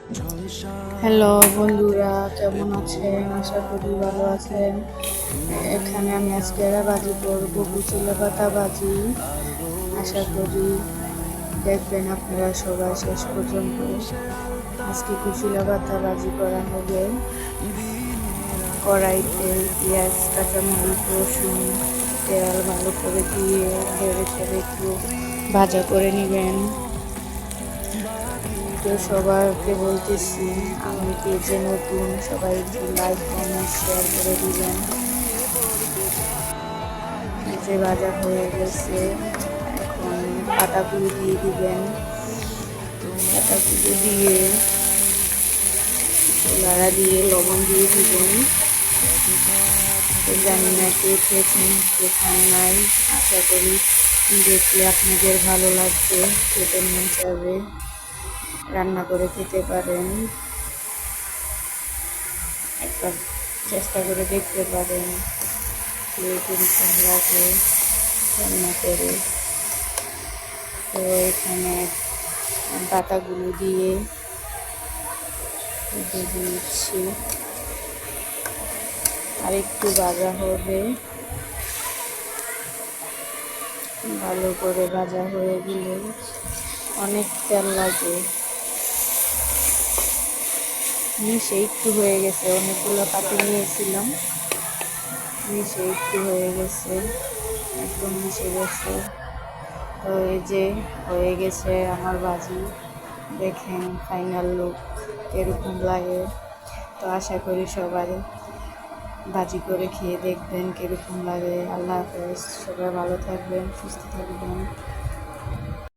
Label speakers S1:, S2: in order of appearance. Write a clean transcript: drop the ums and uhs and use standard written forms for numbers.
S1: Hello বন্ধুরা, কেমন আছেন? আশা করি ভালো আছেন। এখানে আমি আজকে ভাজি করবো, কুচিলা পাতা ভাজি। আশা করি দেখবেন আপনারা সবাই শেষ পর্যন্ত। আজকে কুচিলা পাতা ভাজি করা হবে। কড়াইতে পেঁয়াজ, কাঁচামরিচ, রসুন, তেল ভালো করে দিয়ে নেড়ে চেড়ে একটু ভাজা করে নেবেন। তো সবাইকে বলতেছি, আমি পেজে নতুন, সবাই একটু লাইক কমেন্ট শেয়ার করে দিবেন। যে ভাজা হয়ে গেছে, এখন পাতাগুলো দিয়ে দিবেন। পাতাগুলো দিয়ে লাড়া দিয়ে লবণ দিয়ে দিবেন। তো জানি না কে খেয়েছেন, কে খান নাই। আশা করি দেখলে আপনাদের ভালো লাগবে, খেতে মন চাইবে, রান্না করে খেতে পারেন। একবার চেষ্টা করে দেখতে পারেন কিরকম লাগে রান্না করে। তো এখানে পাতাগুলো দিয়ে দিচ্ছি, আর একটু ভাজা হবে। ভালো করে ভাজা হয়ে গেলে অনেক তেল লাগে, মিশে একটু হয়ে গেছে। অনেকগুলো পাতি নিয়েছিলাম, মিশে একটু হয়ে গেছে, একদম মিশে গেছে। তো এই যে হয়ে গেছে আমার ভাজি। দেখেন ফাইনাল লুক এরকম লাগে। তো আশা করি সবাই ভাজি করে খেয়ে দেখবেন কীরকম লাগে। আল্লাহ হাফেজ, সবাই ভালো থাকবেন, সুস্থ থাকবেন।